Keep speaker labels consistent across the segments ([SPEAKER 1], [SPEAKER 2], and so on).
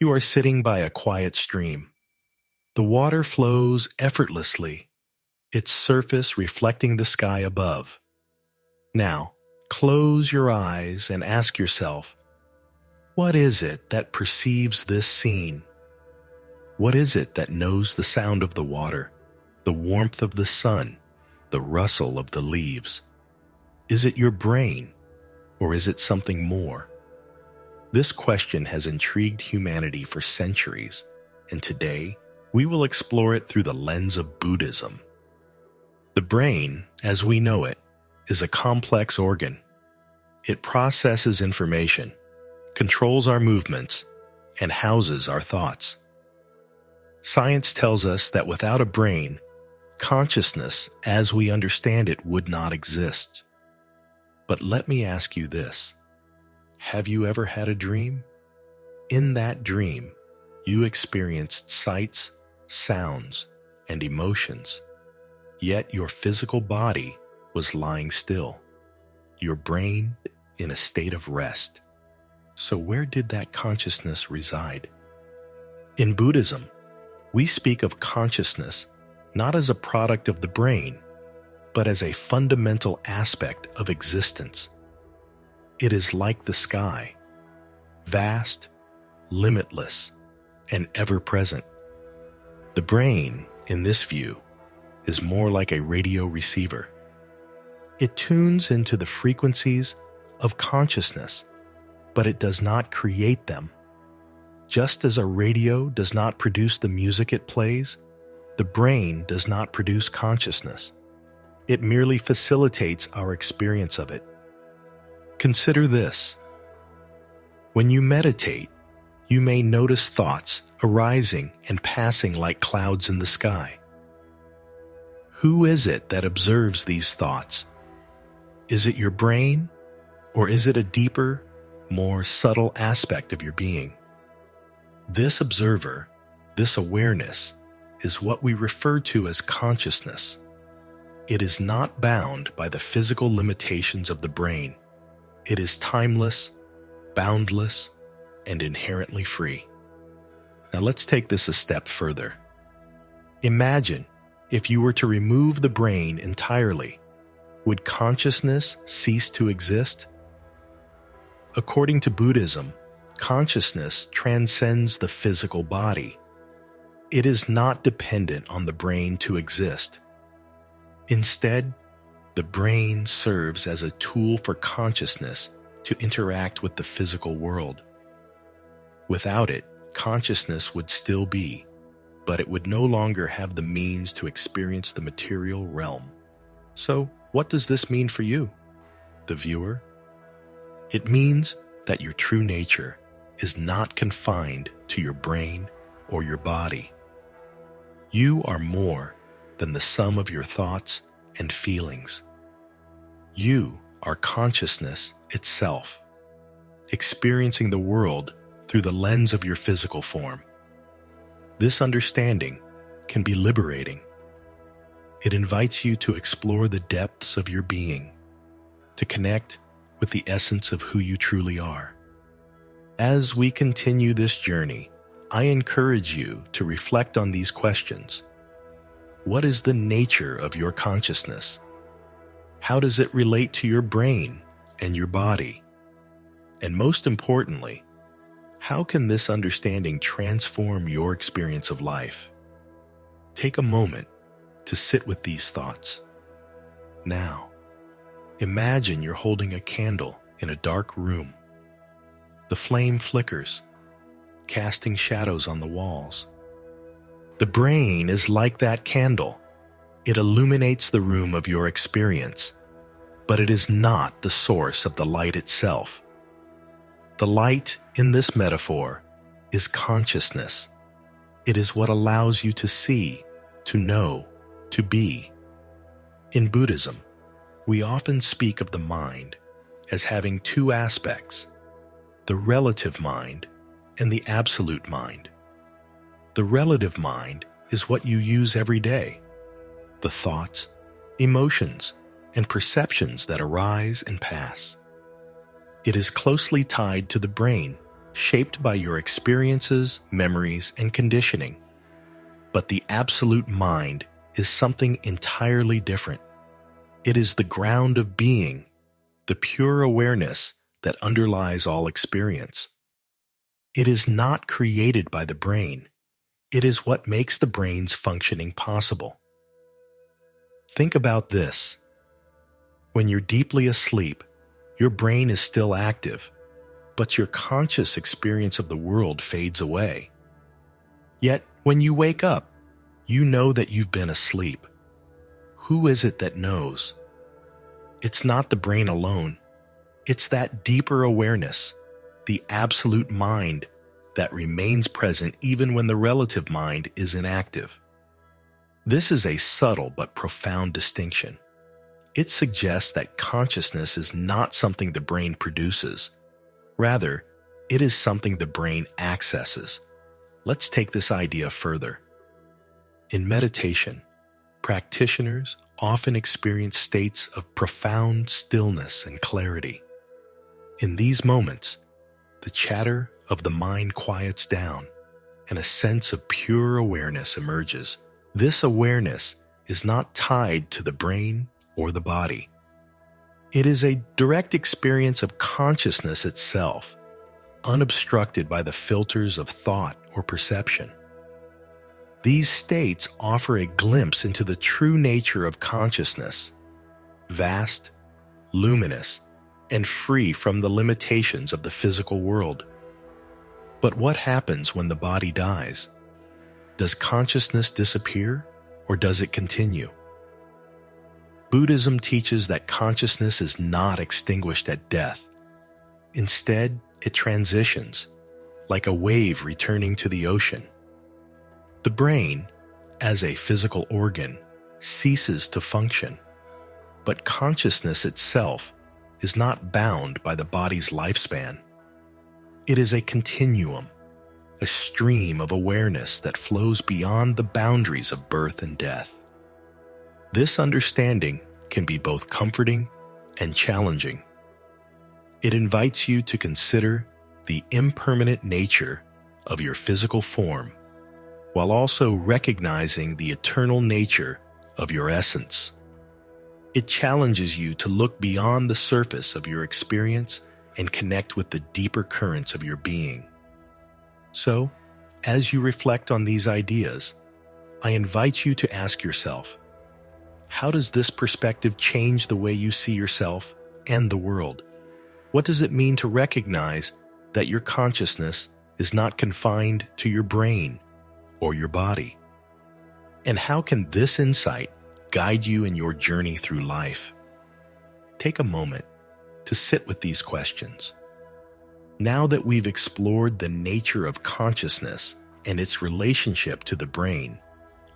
[SPEAKER 1] You are sitting by a quiet stream. The water flows effortlessly, its surface reflecting the sky above. Now, close your eyes and ask yourself, what is it that perceives this scene? What is it that knows the sound of the water, the warmth of the sun, the rustle of the leaves? Is it your brain, or is it something more? This question has intrigued humanity for centuries, and today we will explore it through the lens of Buddhism. The brain, as we know it, is a complex organ. It processes information, controls our movements, and houses our thoughts. Science tells us that without a brain, consciousness as we understand it would not exist. But let me ask you this. Have you ever had a dream? In that dream, you experienced sights, sounds, and emotions. Yet your physical body was lying still, your brain in a state of rest. So where did that consciousness reside? In Buddhism, we speak of consciousness not as a product of the brain, but as a fundamental aspect of existence. It is like the sky, vast, limitless, and ever-present. The brain, in this view, is more like a radio receiver. It tunes into the frequencies of consciousness, but it does not create them. Just as a radio does not produce the music it plays, the brain does not produce consciousness. It merely facilitates our experience of it. Consider this. When you meditate, you may notice thoughts arising and passing like clouds in the sky. Who is it that observes these thoughts? Is it your brain, or is it a deeper, more subtle aspect of your being? This observer, this awareness, is what we refer to as consciousness. It is not bound by the physical limitations of the brain. It is timeless, boundless, and inherently free. Now let's take this a step further. Imagine if you were to remove the brain entirely, would consciousness cease to exist? According to Buddhism, consciousness transcends the physical body. It is not dependent on the brain to exist. Instead, the brain serves as a tool for consciousness to interact with the physical world. Without it, consciousness would still be, but it would no longer have the means to experience the material realm. So, what does this mean for you, the viewer? It means that your true nature is not confined to your brain or your body. You are more than the sum of your thoughts and feelings. You are consciousness itself, experiencing the world through the lens of your physical form. This understanding can be liberating. It invites you to explore the depths of your being, to connect with the essence of who you truly are. As we continue this journey, I encourage you to reflect on these questions. What is the nature of your consciousness? How does it relate to your brain and your body? And most importantly, how can this understanding transform your experience of life? Take a moment to sit with these thoughts. Now, imagine you're holding a candle in a dark room. The flame flickers, casting shadows on the walls. The brain is like that candle. It illuminates the room of your experience, but it is not the source of the light itself. The light in this metaphor is consciousness. It is what allows you to see, to know, to be. In Buddhism, we often speak of the mind as having two aspects, the relative mind and the absolute mind. The relative mind is what you use every day, the thoughts, emotions, and perceptions that arise and pass. It is closely tied to the brain, shaped by your experiences, memories, and conditioning. But the absolute mind is something entirely different. It is the ground of being, the pure awareness that underlies all experience. It is not created by the brain. It is what makes the brain's functioning possible. Think about this. When you're deeply asleep, your brain is still active, but your conscious experience of the world fades away. Yet, when you wake up, you know that you've been asleep. Who is it that knows? It's not the brain alone. It's that deeper awareness, the absolute mind, that remains present even when the relative mind is inactive. This is a subtle but profound distinction. It suggests that consciousness is not something the brain produces. Rather, it is something the brain accesses. Let's take this idea further. In meditation, practitioners often experience states of profound stillness and clarity. In these moments, the chatter of the mind quiets down, and a sense of pure awareness emerges. This awareness is not tied to the brain or the body. It is a direct experience of consciousness itself, unobstructed by the filters of thought or perception. These states offer a glimpse into the true nature of consciousness, vast, luminous, and free from the limitations of the physical world. But what happens when the body dies? Does consciousness disappear, or does it continue? Buddhism teaches that consciousness is not extinguished at death. Instead, it transitions, like a wave returning to the ocean. The brain, as a physical organ, ceases to function, but consciousness itself is not bound by the body's lifespan. It is a continuum, a stream of awareness that flows beyond the boundaries of birth and death. This understanding can be both comforting and challenging. It invites you to consider the impermanent nature of your physical form, while also recognizing the eternal nature of your essence. It challenges you to look beyond the surface of your experience and connect with the deeper currents of your being. So, as you reflect on these ideas, I invite you to ask yourself, how does this perspective change the way you see yourself and the world? What does it mean to recognize that your consciousness is not confined to your brain or your body? And how can this insight guide you in your journey through life? Take a moment to sit with these questions. Now that we've explored the nature of consciousness and its relationship to the brain,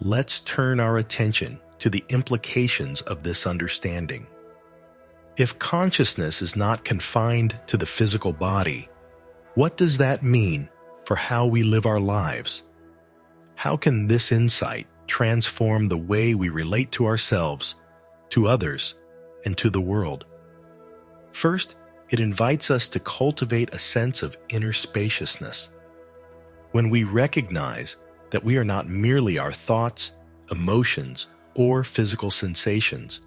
[SPEAKER 1] let's turn our attention to the implications of this understanding. If consciousness is not confined to the physical body, what does that mean for how we live our lives? How can this insight transform the way we relate to ourselves, to others, and to the world? First, it invites us to cultivate a sense of inner spaciousness. When we recognize that we are not merely our thoughts, emotions, or physical sensations,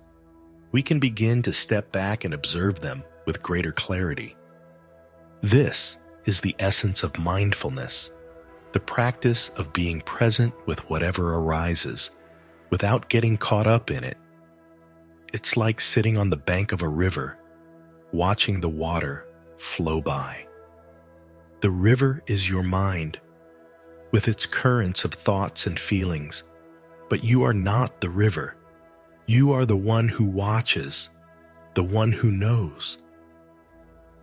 [SPEAKER 1] we can begin to step back and observe them with greater clarity. This is the essence of mindfulness, the practice of being present with whatever arises, without getting caught up in it. It's like sitting on the bank of a river, watching the water flow by. The river is your mind, with its currents of thoughts and feelings, but you are not the river. You are the one who watches, the one who knows.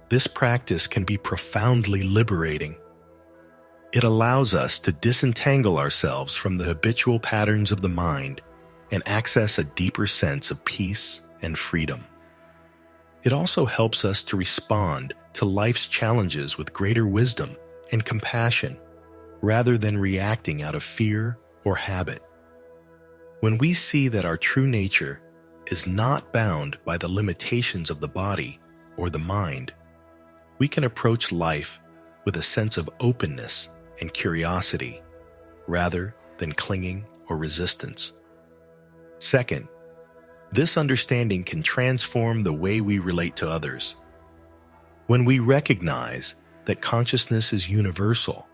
[SPEAKER 1] This practice can be profoundly liberating. It allows us to disentangle ourselves from the habitual patterns of the mind and access a deeper sense of peace and freedom. It also helps us to respond to life's challenges with greater wisdom and compassion, rather than reacting out of fear or habit. When we see that our true nature is not bound by the limitations of the body or the mind, we can approach life with a sense of openness and curiosity, rather than clinging or resistance. Second, this understanding can transform the way we relate to others. When we recognize that consciousness is universal,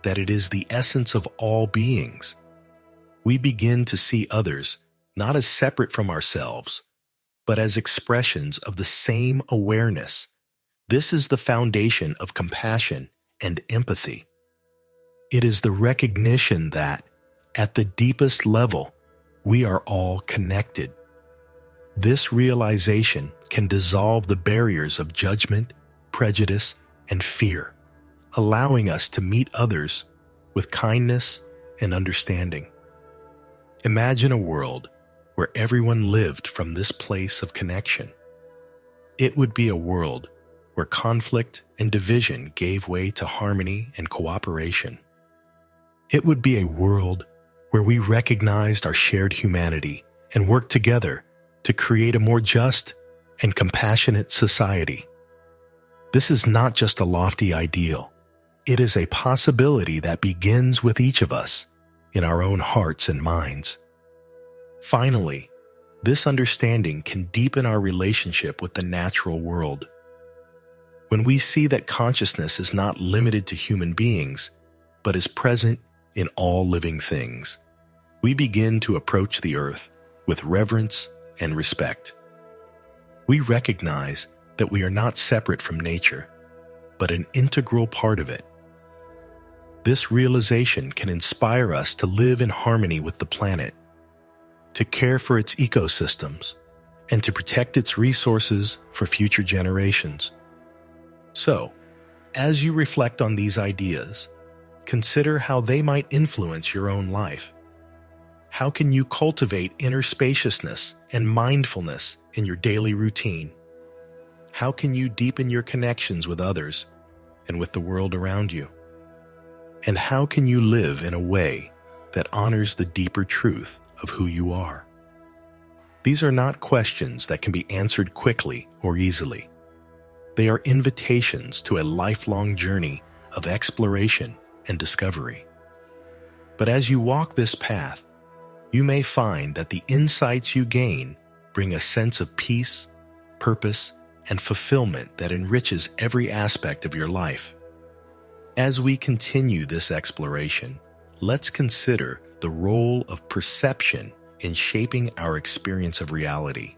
[SPEAKER 1] that it is the essence of all beings, we begin to see others not as separate from ourselves, but as expressions of the same awareness. This is the foundation of compassion and empathy. It is the recognition that, at the deepest level, we are all connected. This realization can dissolve the barriers of judgment, prejudice, and fear, allowing us to meet others with kindness and understanding. Imagine a world where everyone lived from this place of connection. It would be a world where conflict and division gave way to harmony and cooperation. It would be a world where we recognized our shared humanity and worked together to create a more just and compassionate society. This is not just a lofty ideal. It is a possibility that begins with each of us in our own hearts and minds. Finally, this understanding can deepen our relationship with the natural world. When we see that consciousness is not limited to human beings, but is present in all living things, we begin to approach the earth with reverence and respect. We recognize that we are not separate from nature, but an integral part of it. This realization can inspire us to live in harmony with the planet, to care for its ecosystems, and to protect its resources for future generations. So, as you reflect on these ideas, consider how they might influence your own life. How can you cultivate inner spaciousness and mindfulness in your daily routine? How can you deepen your connections with others and with the world around you? And how can you live in a way that honors the deeper truth of who you are? These are not questions that can be answered quickly or easily. They are invitations to a lifelong journey of exploration and discovery. But as you walk this path, you may find that the insights you gain bring a sense of peace, purpose, and fulfillment that enriches every aspect of your life. As we continue this exploration, let's consider the role of perception in shaping our experience of reality.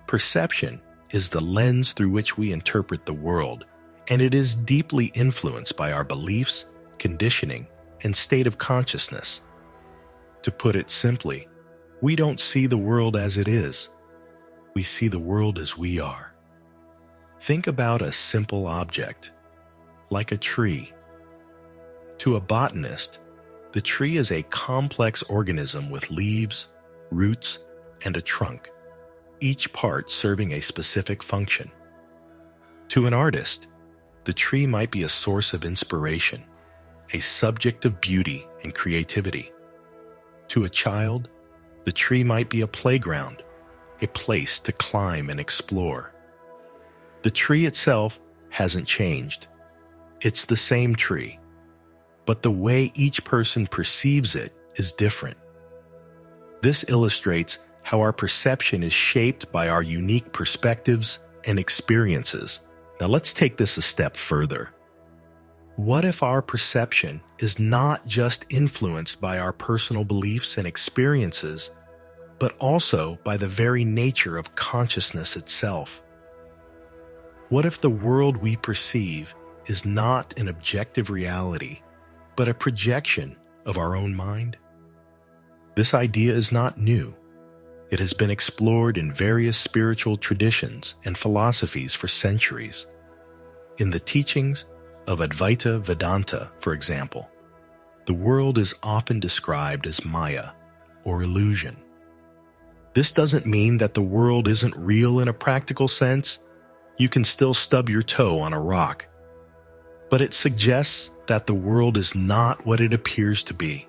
[SPEAKER 1] Perception is the lens through which we interpret the world, and it is deeply influenced by our beliefs, conditioning, and state of consciousness. To put it simply, we don't see the world as it is. We see the world as we are. Think about a simple object, like a tree. To a botanist, the tree is a complex organism with leaves, roots, and a trunk, each part serving a specific function. To an artist, the tree might be a source of inspiration, a subject of beauty and creativity. To a child, the tree might be a playground, a place to climb and explore. The tree itself hasn't changed. It's the same tree, but the way each person perceives it is different. This illustrates how our perception is shaped by our unique perspectives and experiences. Now let's take this a step further. What if our perception is not just influenced by our personal beliefs and experiences, but also by the very nature of consciousness itself? What if the world we perceive is not an objective reality, but a projection of our own mind? This idea is not new. It has been explored in various spiritual traditions and philosophies for centuries. In the teachings of Advaita Vedanta, for example, the world is often described as Maya, or illusion. This doesn't mean that the world isn't real in a practical sense. You can still stub your toe on a rock. But it suggests that the world is not what it appears to be.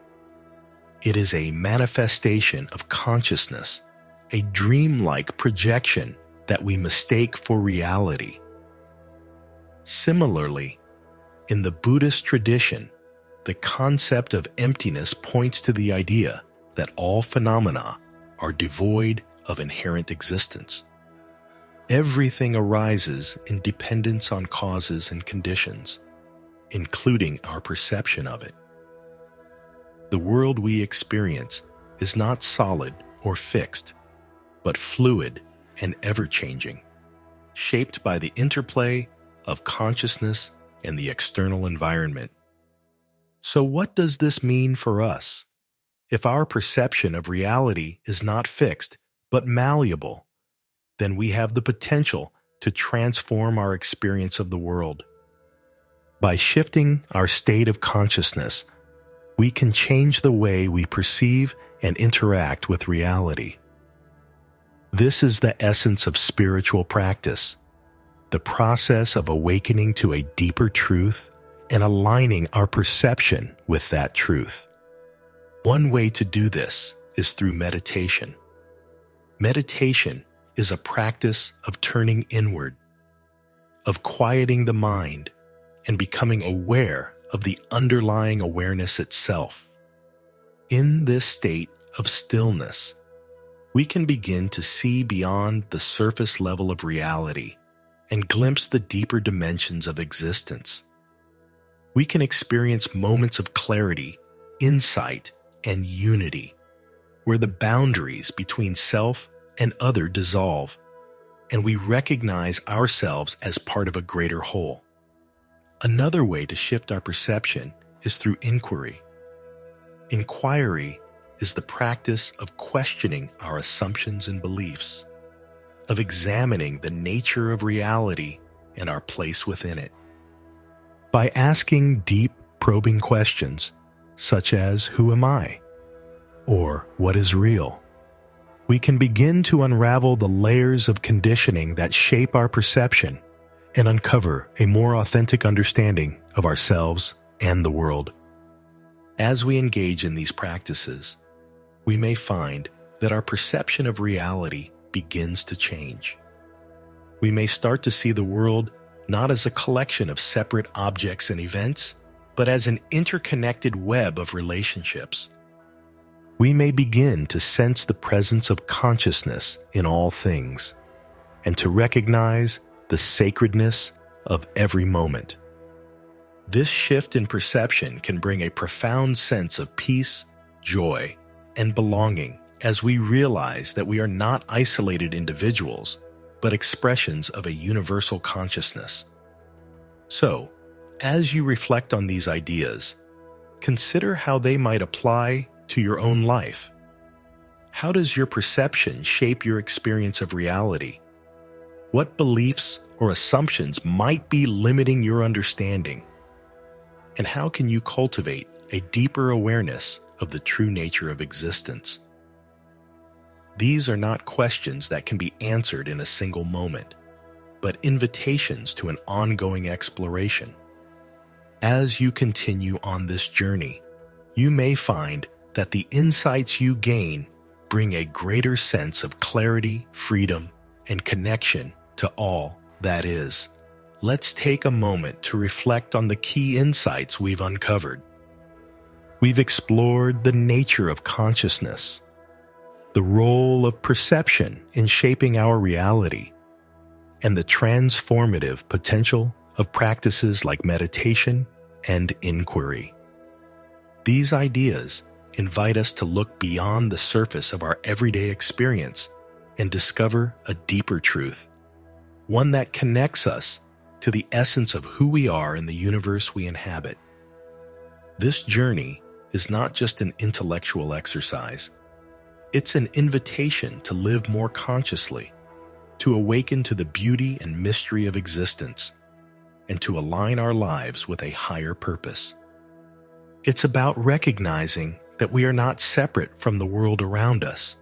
[SPEAKER 1] It is a manifestation of consciousness, a dreamlike projection that we mistake for reality. Similarly, In the Buddhist tradition, the concept of emptiness points to the idea that all phenomena are devoid of inherent existence. Everything arises in dependence on causes and conditions, including our perception of it. The world we experience is not solid or fixed, but fluid and ever-changing, shaped by the interplay of consciousness and the external environment. So what does this mean for us? If our perception of reality is not fixed, but malleable, then we have the potential to transform our experience of the world. By shifting our state of consciousness, we can change the way we perceive and interact with reality. This is the essence of spiritual practice, the process of awakening to a deeper truth and aligning our perception with that truth. One way to do this is through meditation. Meditation is a practice of turning inward, of quieting the mind, and becoming aware of the underlying awareness itself. In this state of stillness, we can begin to see beyond the surface level of reality and glimpse the deeper dimensions of existence. We can experience moments of clarity, insight, and unity, where the boundaries between self and other dissolve, and we recognize ourselves as part of a greater whole. Another way to shift our perception is through inquiry. Inquiry is the practice of questioning our assumptions and beliefs, of examining the nature of reality and our place within it. By asking deep, probing questions, such as, "Who am I?" or "What is real?" we can begin to unravel the layers of conditioning that shape our perception and uncover a more authentic understanding of ourselves and the world. As we engage in these practices, we may find that our perception of reality begins to change. We may start to see the world not as a collection of separate objects and events, but as an interconnected web of relationships. We may begin to sense the presence of consciousness in all things, and to recognize the sacredness of every moment. This shift in perception can bring a profound sense of peace, joy, and belonging as we realize that we are not isolated individuals, but expressions of a universal consciousness. So, as you reflect on these ideas, consider how they might apply to your own life. How does your perception shape your experience of reality? What beliefs or assumptions might be limiting your understanding? And how can you cultivate a deeper awareness of the true nature of existence? These are not questions that can be answered in a single moment, but invitations to an ongoing exploration. As you continue on this journey, you may find that the insights you gain bring a greater sense of clarity, freedom, and connection to all that is. Let's take a moment to reflect on the key insights we've uncovered. We've explored the nature of consciousness, the role of perception in shaping our reality, and the transformative potential of practices like meditation and inquiry. These ideas invite us to look beyond the surface of our everyday experience and discover a deeper truth, one that connects us to the essence of who we are in the universe we inhabit. This journey is not just an intellectual exercise. It's an invitation to live more consciously, to awaken to the beauty and mystery of existence, and to align our lives with a higher purpose. It's about recognizing that we are not separate from the world around us,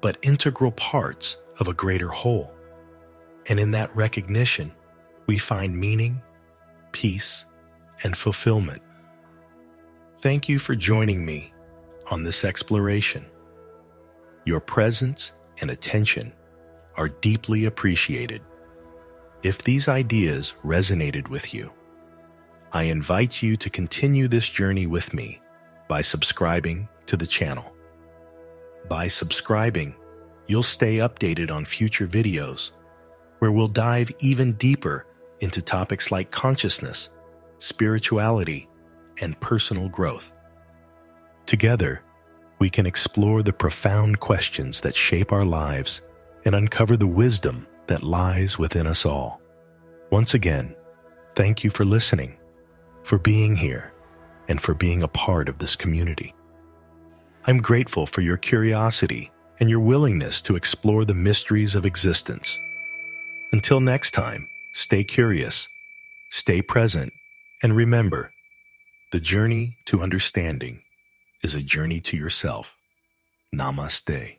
[SPEAKER 1] but integral parts of a greater whole. And in that recognition, we find meaning, peace, and fulfillment. Thank you for joining me on this exploration. Your presence and attention are deeply appreciated. If these ideas resonated with you, I invite you to continue this journey with me by subscribing to the channel. By subscribing, you'll stay updated on future videos where we'll dive even deeper into topics like consciousness, spirituality, and personal growth. Together, we can explore the profound questions that shape our lives and uncover the wisdom that lies within us all. Once again, thank you for listening, for being here, and for being a part of this community. I'm grateful for your curiosity and your willingness to explore the mysteries of existence. Until next time, stay curious, stay present, and remember, the journey to understanding is a journey to yourself. Namaste.